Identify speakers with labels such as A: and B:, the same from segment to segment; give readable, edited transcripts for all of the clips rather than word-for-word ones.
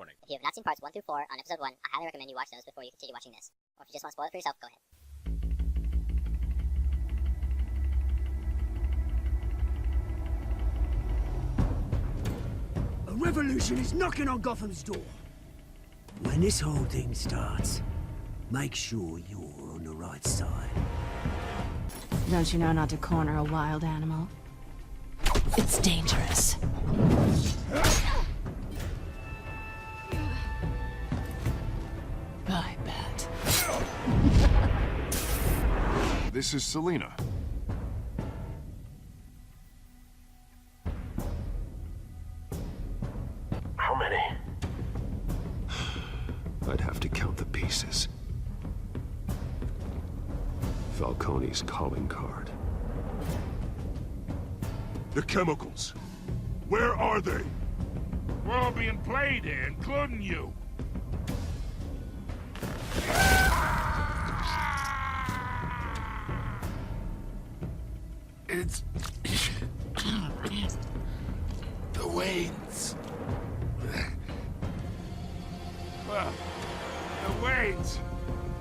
A: warning.
B: If you have not seen parts 1 through 4 on episode 1, I highly recommend you watch those before you continue watching this. Or if you just want to spoil it for yourself, go ahead.
C: A revolution is knocking on Gotham's door. When this whole thing starts, make sure you're on the right side.
D: Don't you know not to corner a wild animal? It's dangerous. I bet.
E: This is Selina.
F: How many? I'd have to count the pieces. Falcone's calling card.
E: The chemicals. Where are they?
G: We're all being played here, including you.
E: It's... the Waynes.
G: Well, the Waynes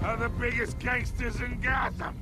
G: are the biggest gangsters in Gotham.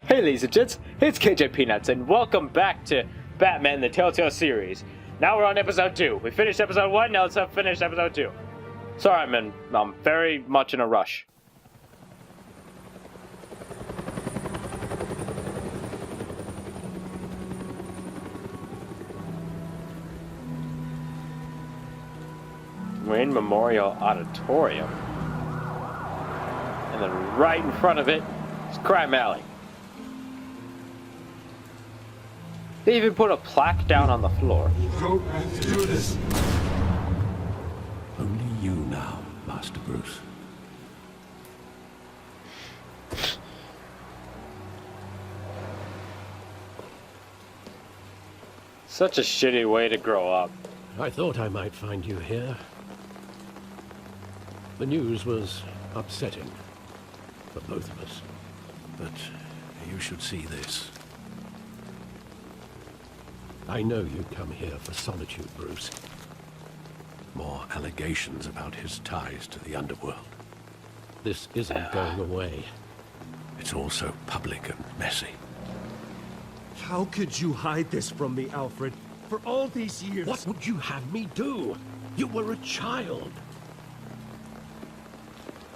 A: Hey ladies and gents, it's Kjpeanutts and welcome back to Batman the Telltale series. Now we're on episode 2. We finished episode 1, now let's finish episode 2. Sorry, I'm very much in a rush. Wayne Memorial Auditorium. And then right in front of it is Crime Alley. They even put a plaque down on the floor.
E: Go and do this.
F: Only you now, Master Bruce.
A: Such a shitty way to grow up.
H: I thought I might find you here. The news was upsetting for both of us. But you should see this. I know you come here for solitude, Bruce. More allegations about his ties to the underworld. This isn't going away. It's all so public and messy.
I: How could you hide this from me, Alfred? For all these years...
H: What would you have me do? You were a child.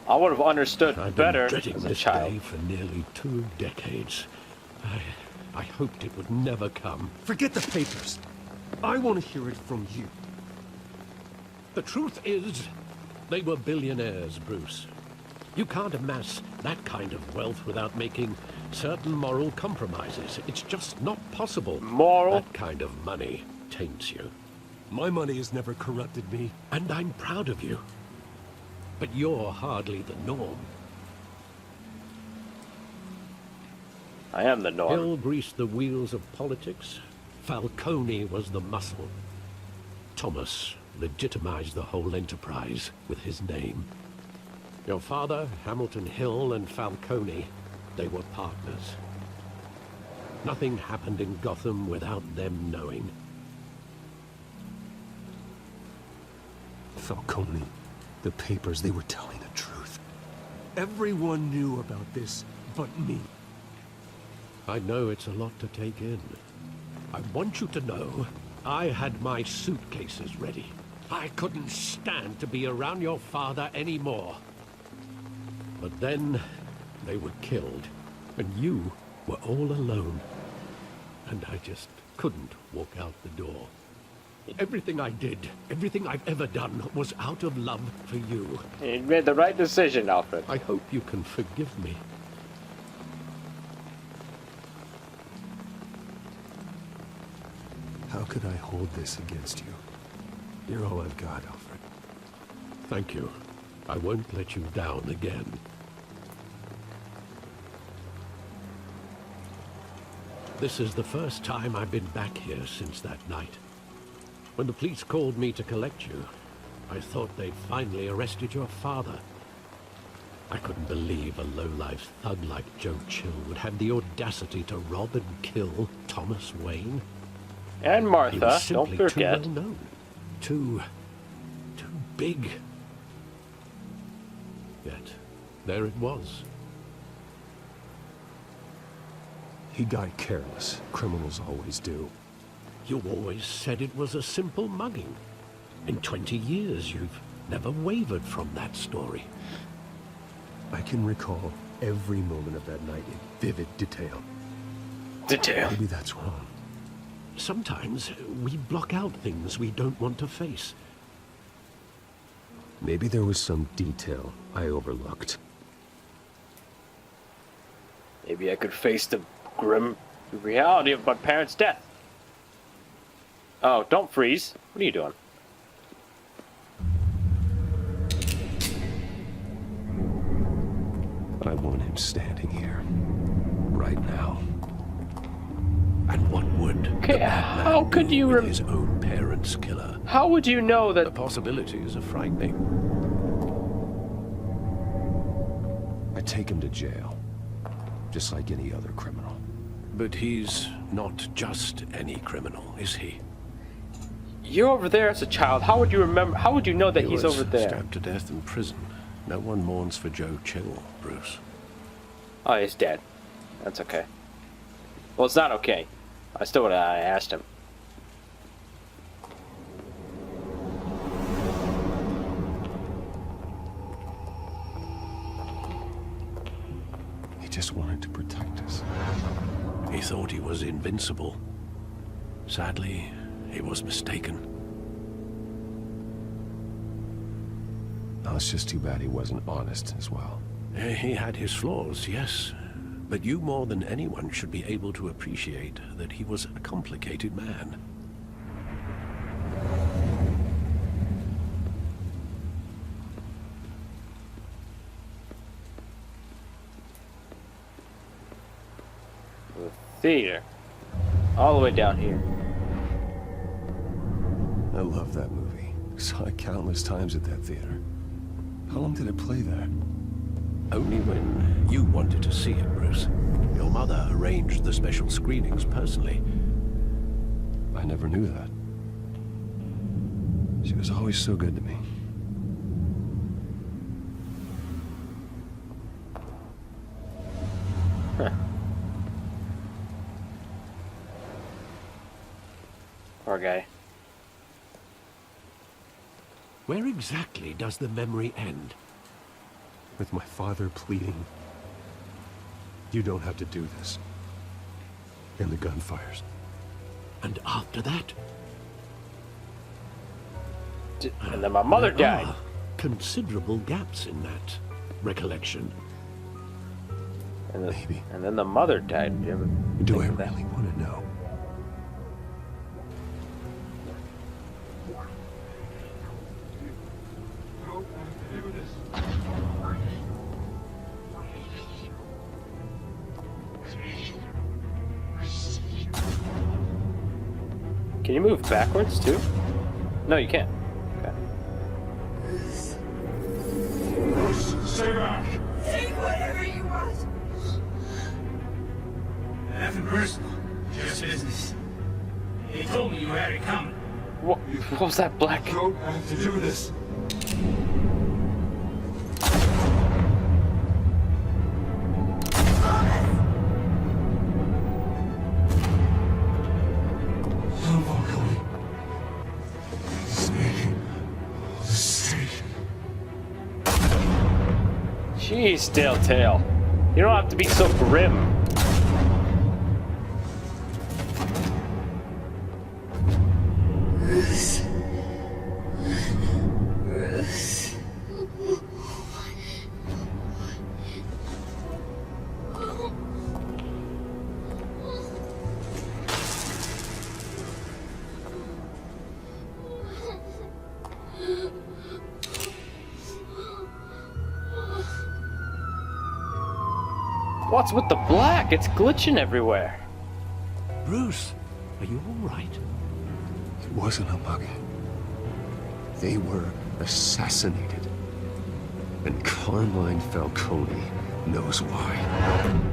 A: I would have understood
H: I've
A: better
H: been dreading
A: as a
H: this
A: child.
H: day for nearly 2 decades. I hoped it would never come.
I: Forget the papers. I want to hear it from you.
H: The truth is, they were billionaires, Bruce. You can't amass that kind of wealth without making certain moral compromises. It's just not possible.
A: Moral?
H: That kind of money taints you.
I: My money has never corrupted me.
H: And I'm proud of you. But you're hardly the norm.
A: I am the norm.
H: Hill greased the wheels of politics. Falcone was the muscle. Thomas legitimized the whole enterprise with his name. Your father, Hamilton Hill, and Falcone, they were partners. Nothing happened in Gotham without them knowing.
I: Falcone, the papers, they were telling the truth. Everyone knew about this but me.
H: I know it's a lot to take in. I want you to know, I had my suitcases ready. I couldn't stand to be around your father anymore. But then, they were killed, and you were all alone. And I just couldn't walk out the door. Everything I did, everything I've ever done, was out of love for you.
A: You made the right decision, Alfred.
H: I hope you can forgive me.
I: How could I hold this against you? You're all I've got, Alfred.
H: Thank you. I won't let you down again. This is the first time I've been back here since that night. When the police called me to collect you, I thought they'd finally arrested your father. I couldn't believe a low-life thug like Joe Chill would have the audacity to rob and kill Thomas Wayne.
A: And
H: He
A: Martha,
H: was
A: don't
H: simply
A: forget.
H: too well known. Too big. Yet, there it was.
I: He got careless. Criminals always do.
H: You always said it was a simple mugging. In 20 years, you've never wavered from that story.
I: I can recall every moment of that night in vivid detail.
A: Detail.
I: Maybe that's wrong.
H: Sometimes we block out things we don't want to face.
I: Maybe there was some detail I overlooked.
A: Maybe I could face the grim reality of my parents' death. Oh, don't freeze. What are you doing?
I: I want him standing here. Right now.
H: And what would
A: Okay,
H: the madman
A: how could
H: do
A: you
H: with his own parents' killer?
A: How would you know
H: The
A: that?
H: possibilities are frightening.
I: I take him to jail. Just like any other criminal.
H: But he's not just any criminal, is he?
A: You're over there as a child. How would you remember? How would you know that
H: He
A: he's
H: was
A: over there?
H: stabbed to death in prison. No one mourns for Joe Chill, Bruce.
A: Oh, he's dead. That's okay. Well, it's not okay. I still would have asked him.
I: He just wanted to protect us.
H: He thought he was invincible. Sadly, he was mistaken.
I: Now, it's just too bad he wasn't honest as well.
H: He had his flaws, yes. But you more than anyone should be able to appreciate that he was a complicated man.
A: The theater. All the way down here.
I: I love that movie. Saw it countless times at that theater. How long did it play there?
H: Only when you wanted to see it, Bruce. Your mother arranged the special screenings personally.
I: I never knew that. She was always so good to me.
A: Poor guy.
H: Where exactly does the memory end?
I: With my father pleading, "You don't have to do this." And the gunfires.
H: And after that?
A: And then my mother
H: There
A: died.
H: are considerable gaps in that recollection.
A: And then,
I: Maybe.
A: and then the mother died. Did you ever
I: Do
A: think
I: I
A: of that?
I: really want to know?
A: Can you move backwards too? No, you can't. Okay.
G: Stay back!
J: Take whatever you want.
G: Nothing personal, just business. He told me you had it coming.
A: What was that black?
G: Don't have to do this.
A: Jeez, Telltale. You don't have to be so grim. What's with the black? It's glitching everywhere.
I: Bruce, are you all right? It wasn't a bug. They were assassinated. And Carmine Falcone knows why.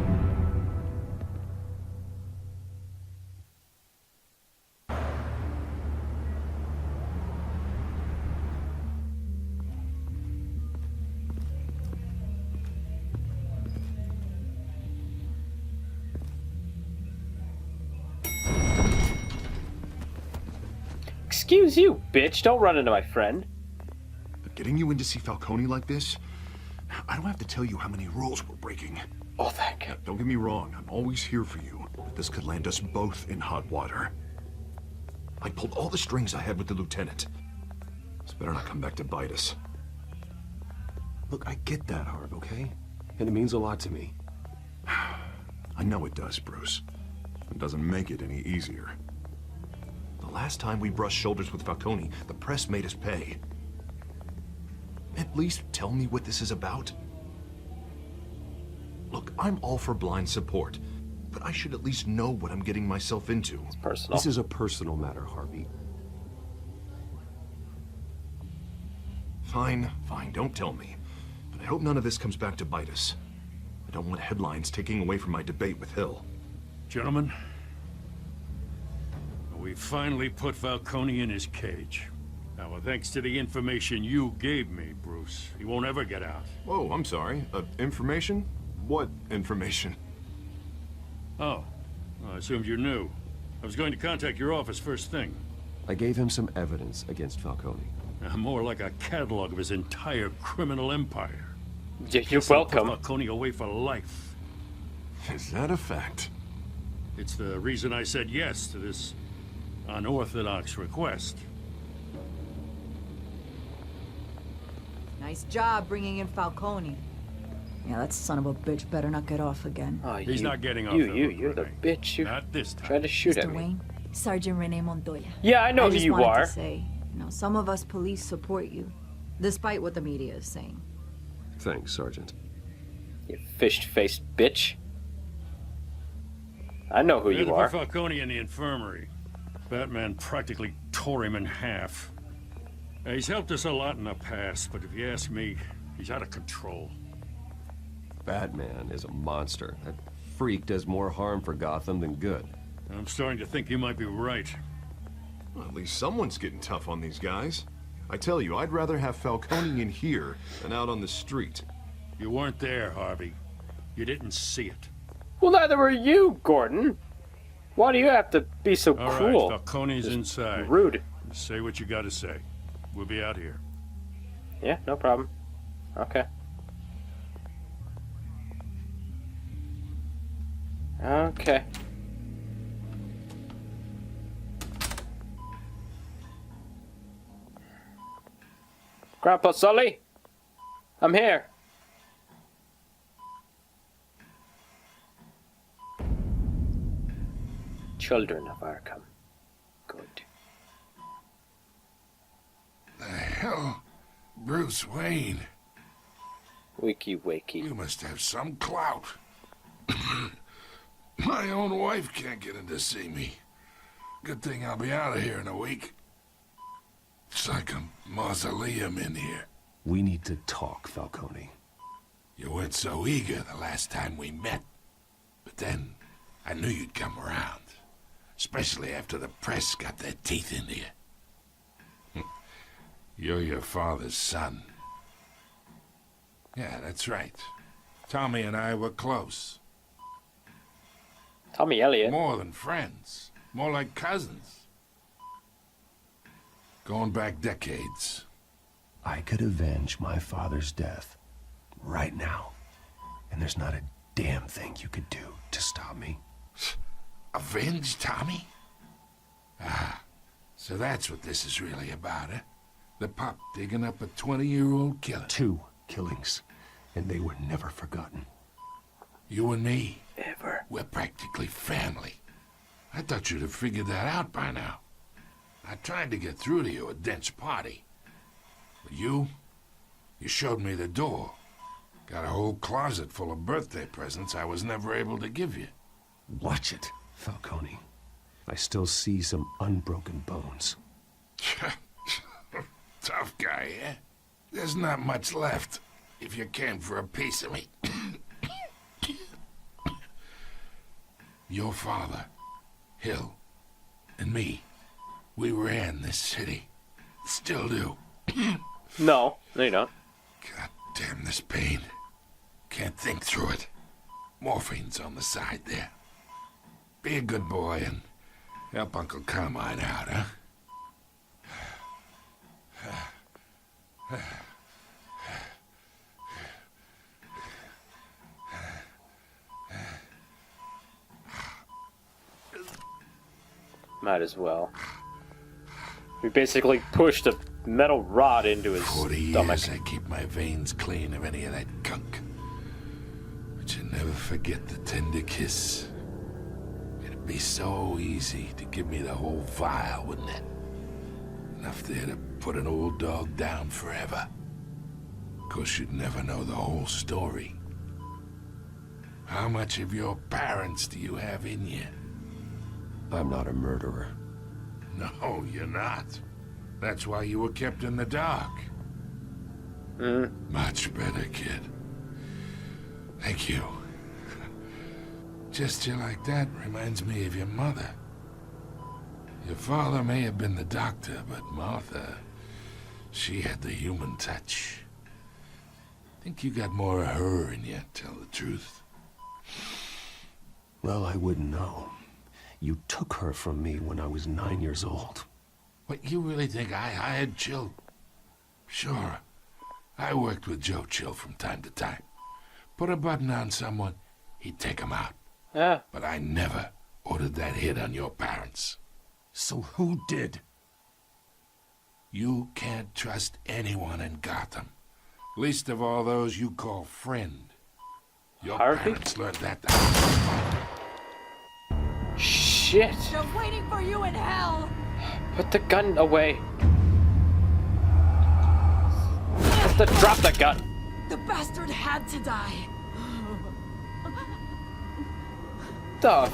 A: Excuse you, bitch. Don't run into my friend.
E: Getting you in to see Falcone like this? I don't have to tell you how many rules we're breaking.
A: Oh, thank you.
E: Don't get me wrong, I'm always here for you, but this could land us both in hot water. I pulled all the strings I had with the lieutenant. This better not come back to bite us.
I: Look, I get that, Harv, okay? And it means a lot to me.
E: I know it does, Bruce. It doesn't make it any easier. The last time we brushed shoulders with Falcone, the press made us pay. At least tell me what this is about. Look, I'm all for blind support, but I should at least know what I'm getting myself into.
A: It's personal.
I: This is a personal matter, Harvey.
E: Fine, don't tell me. But I hope none of this comes back to bite us. I don't want headlines taking away from my debate with Hill.
G: Gentlemen, we finally put Falcone in his cage. Now, thanks to the information you gave me, Bruce, he won't ever get out.
E: Whoa, I'm sorry. Information? What information?
G: Oh, I assumed you knew. I was going to contact your office first thing.
I: I gave him some evidence against Falcone.
G: More like a catalog of his entire criminal empire.
A: Yeah, you're welcome.
G: Put Falcone away for life.
E: Is that a fact?
G: It's the reason I said yes to this unorthodox request.
J: Nice job bringing in Falcone. Yeah, that son of a bitch better not get off again.
A: Oh,
G: He's not getting off.
A: You're the bitch. You
G: Not this time.
A: tried to shoot
J: Mr.
A: at me.
J: Wayne, Sergeant Rene Montoya.
A: Yeah, I know who
J: just
A: you
J: wanted
A: are.
J: To say, some of us police support you, despite what the media is saying.
I: Thanks, Sergeant.
A: You fish-faced bitch. I know who
G: We had
A: you
G: to put
A: are.
G: Falcone in the infirmary. Batman practically tore him in half. He's helped us a lot in the past, but if you ask me, he's out of control.
I: Batman is a monster. That freak does more harm for Gotham than good.
G: I'm starting to think you might be right.
E: Well, at least someone's getting tough on these guys. I tell you, I'd rather have Falcone in here than out on the street.
G: You weren't there, Harvey. You didn't see it.
A: Well, neither were you, Gordon. Why do you have to be so
G: All
A: cruel?
G: right, Falcone's
A: Just
G: inside.
A: rude.
G: Say what you gotta say. We'll be out here.
A: Yeah, no problem. Okay. Okay. Grandpa Sully? I'm here. Children of Arkham. Good.
G: The hell? Bruce Wayne.
A: Wakey wakey.
G: You must have some clout. My own wife can't get in to see me. Good thing I'll be out of here in a week. It's like a mausoleum in here.
I: We need to talk, Falcone.
G: You weren't so eager the last time we met. But then, I knew you'd come around. Especially after the press got their teeth into you. You're your father's son. Yeah, that's right. Tommy and I were close.
A: Tommy Elliott.
G: More than friends. More like cousins. Going back decades.
I: I could avenge my father's death right now. And there's not a damn thing you could do to stop me.
G: Avenge Tommy? Ah, so that's what this is really about, eh? The pop digging up a 20-year-old killer.
I: 2 killings, and they were never forgotten.
G: You and me,
A: Ever.
G: we're practically family. I thought you'd have figured that out by now. I tried to get through to you at Dent's party. But you showed me the door. Got a whole whole closet full of birthday presents I was never able to give you.
I: Watch it, Falcone. I still see some unbroken bones.
G: Tough guy, eh? There's not much left, if you came for a piece of me. Your father, Hill, and me, we ran this city. Still do.
A: No, you don't.
G: God damn this pain. Can't think through it. Morphine's on the side there. Be a good boy and help Uncle Carmine out, huh?
A: Might as well. We basically pushed a metal rod into his
G: 40
A: stomach.
G: years I keep my veins clean of any of that gunk. But you never forget the tender kiss. It'd be so easy to give me the whole vial, wouldn't it? Enough there to put an old dog down forever. Of course, you'd never know the whole story. How much of your parents do you have in you?
I: I'm not a murderer.
G: No, you're not. That's why you were kept in the dark. Much better, kid. Thank you. Gesture like that reminds me of your mother. Your father may have been the doctor, but Martha, she had the human touch. Think you got more of her in you, tell the truth.
I: Well, I wouldn't know. You took her from me when I was 9 years old.
G: What, you really think I hired Chill? Sure. I worked with Joe Chill from time to time. Put a button on someone, he'd take him out.
A: Yeah.
G: But I never ordered that hit on your parents.
I: So who did?
G: You can't trust anyone in Gotham. Least of all those you call friend. Your
A: Harvey?
G: parents learned that the hard way.
A: Shit!
J: They're waiting for you in hell!
A: Put the gun away. Drop the gun.
J: The bastard had to die.
A: The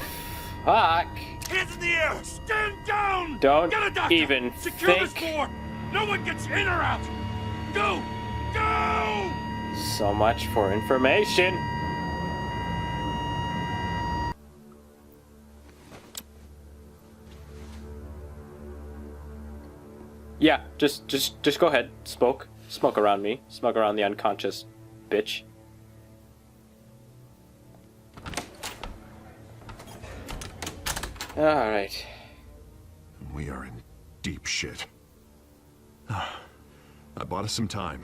A: fuck?
C: Hands in the air! Stand down!
A: Don't
C: Get a doctor!
A: even
C: Secure this
A: think.
C: door! No one gets in or out! Go! Go!
A: So much for information. Yeah, just go ahead. Smoke around me. Smoke around the unconscious bitch. Alright.
E: We are in deep shit. I bought us some time,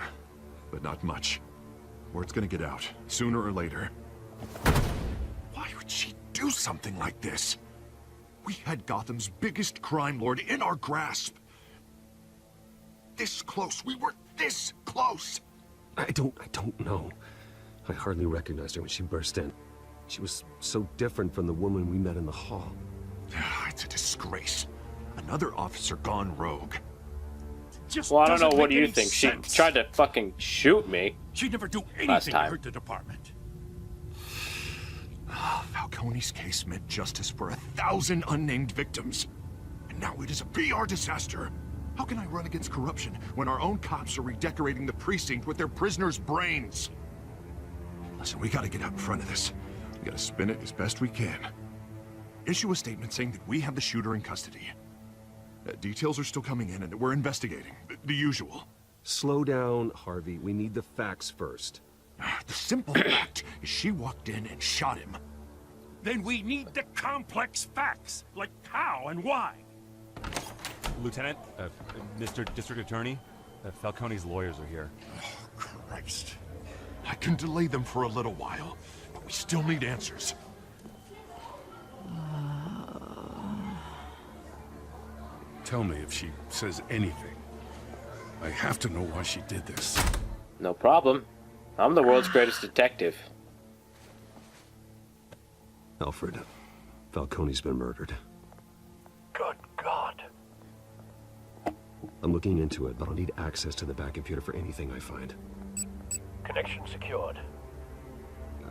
E: but not much. Word's gonna get out, sooner or later. Why would she do something like this? We had Gotham's biggest crime lord in our grasp. This close. We were this close.
I: I don't know. I hardly recognized her when she burst in. She was so different from the woman we met in the hall.
E: It's a disgrace. Another officer gone rogue.
C: Just
A: Well, I don't know.
C: doesn't
A: What do
C: make
A: you
C: any
A: think?
C: sense.
A: She tried to fucking shoot me.
C: She'd never do
A: Last
C: anything to
A: time.
C: hurt the department.
E: Falcone's case meant justice for 1,000 unnamed victims. And now it is a PR disaster. How can I run against corruption when our own cops are redecorating the precinct with their prisoners' brains? Listen, we gotta get out in front of this. We gotta spin it as best we can. Issue a statement saying that we have the shooter in custody. Details are still coming in and we're investigating. The usual.
I: Slow down, Harvey. We need the facts first.
E: The simple fact is she walked in and shot him.
C: Then we need the complex facts, like how and why.
K: Lieutenant, Mr. District Attorney, Falcone's lawyers are here.
E: Oh, Christ. I can delay them for a little while, but we still need answers.
G: Tell me if she says anything. I have to know why she did this.
A: No problem. I'm the world's greatest detective.
I: Alfred, Falcone's been murdered.
F: Good God.
I: I'm looking into it, but I'll need access to the back computer for anything I find.
F: Connection secured.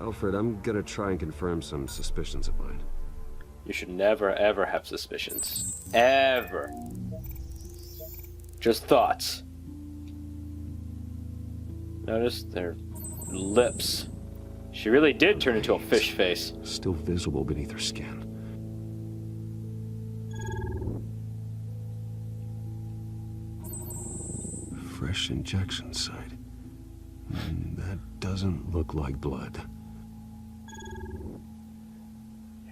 I: Alfred, I'm gonna try and confirm some suspicions of mine.
A: You should never, ever have suspicions. Ever. Just thoughts. Notice their lips. She really did turn into a fish face.
I: Still visible beneath her skin. Fresh injection site. That doesn't look like blood.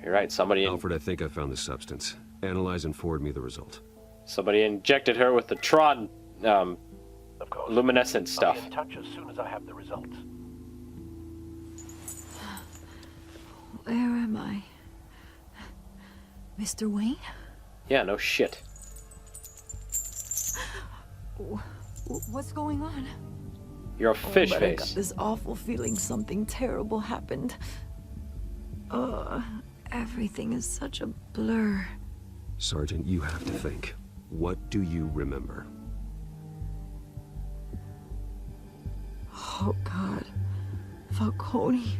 A: You're right, somebody...
I: Alfred, I think I found the substance. Analyze and forward me the result.
A: Somebody injected her with the Tron,
F: Of course.
A: luminescent stuff.
F: I'll be in touch as soon as I have the results.
J: Where am I? Mr. Wayne?
A: Yeah, no shit.
J: What's going on?
A: You're a fish
J: but I got
A: face.
J: this awful feeling something terrible happened. Everything is such a blur.
I: Sergeant, you have to think. What do you remember?
J: Oh, God. Falcone.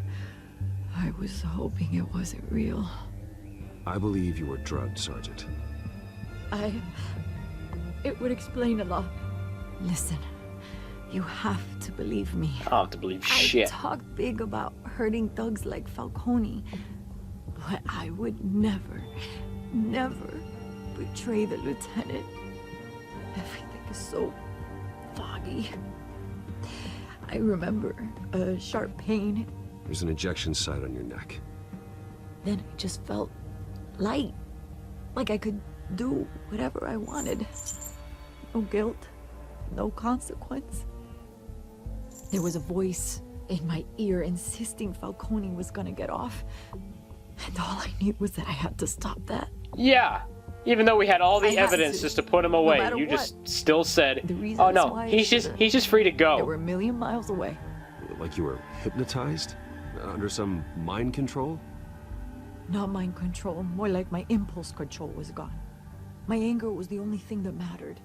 J: I was hoping it wasn't real.
I: I believe you were drugged, Sergeant.
J: It would explain a lot. Listen, you have to believe me.
A: I don't have to believe shit.
J: I talk big about hurting thugs like Falcone, but I would never, never betray the lieutenant. Everything is so foggy. I remember a sharp pain.
I: There's an injection site on your neck.
J: Then I just felt light, like I could do whatever I wanted. No guilt, no consequence. There was a voice in my ear insisting Falcone was gonna get off. And all I knew was that I had to stop that.
A: Yeah. Even though we had all
J: I
A: the
J: had
A: evidence
J: to,
A: just to put him away,
J: no matter
A: you
J: what.
A: just still said,
J: The reasons
A: "Oh no,
J: why I
A: he's just free to
J: They
A: go."
J: were a million miles away.
I: Like you were hypnotized? Under some mind control?
J: Not mind control, more like my impulse control was gone. My anger was the only thing that mattered.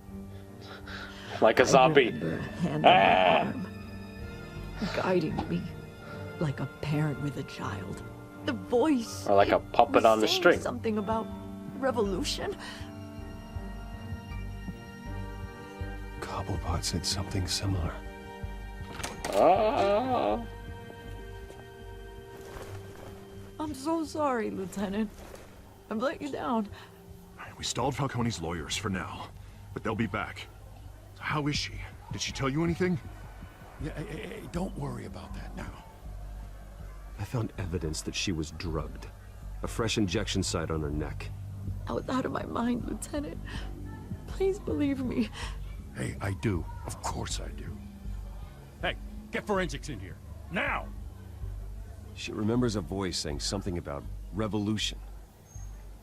A: Like a
J: I
A: zombie.
J: remember a hand on my arm, guiding me like a parent with a child. The voice.
A: Or like a puppet
J: was
A: on the
J: saying
A: string.
J: Something about revolution.
I: Cobblepot said something similar.
A: Oh.
J: I'm so sorry, Lieutenant. I've let you down.
E: We stalled Falcone's lawyers for now, but they'll be back. How is she? Did she tell you anything?
G: Yeah, hey, don't worry about that now.
I: I found evidence that she was drugged. A fresh injection site on her neck.
J: I was out of my mind, Lieutenant. Please believe me.
G: Hey, I do. Of course I do.
K: Hey, get forensics in here. Now!
I: She remembers a voice saying something about revolution.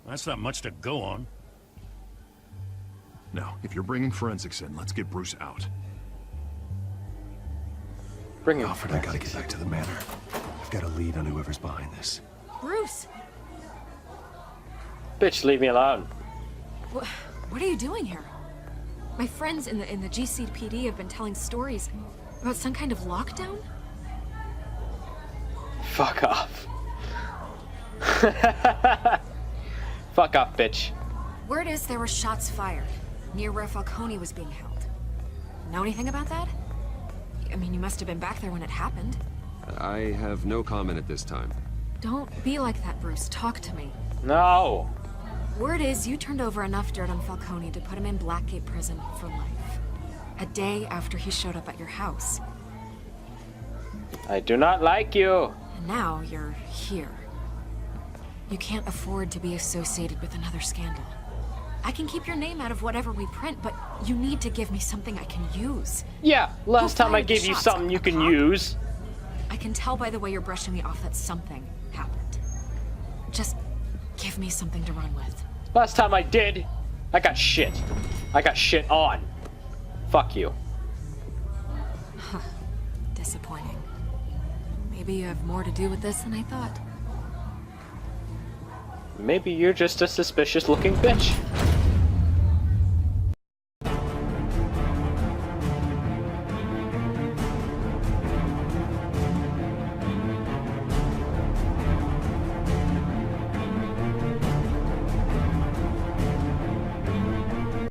K: That's not much to go on.
E: Now, if you're bringing forensics in, let's get Bruce out.
A: Bring him.
I: Alfred, I gotta get back to the manor. I've got a lead on whoever's behind this.
D: Bruce!
A: Bitch, leave me alone.
D: What are you doing here? My friends in the GCPD have been telling stories about some kind of lockdown?
A: Fuck off. Fuck off, bitch.
D: Word is there were shots fired near where Falcone was being held. Know anything about that? I mean, you must have been back there when it happened.
I: I have no comment at this time.
D: Don't be like that, Bruce. Talk to me.
A: No.
D: Word is you turned over enough dirt on Falcone to put him in Blackgate Prison for life. A day after he showed up at your house.
A: I do not like you.
D: And now you're here. You can't afford to be associated with another scandal. I can keep your name out of whatever we print, but you need to give me something I can use.
A: Yeah, last
D: Who
A: time I
D: fired the
A: gave you
D: shots?
A: something you
D: A
A: can
D: cop?
A: use.
D: I can tell by the way you're brushing me off that something happened. Just give me something to run with.
A: Last time I did, I got shit. I got shit on. Fuck you.
D: Disappointing. Maybe you have more to do with this than I thought.
A: Maybe you're just a suspicious looking bitch.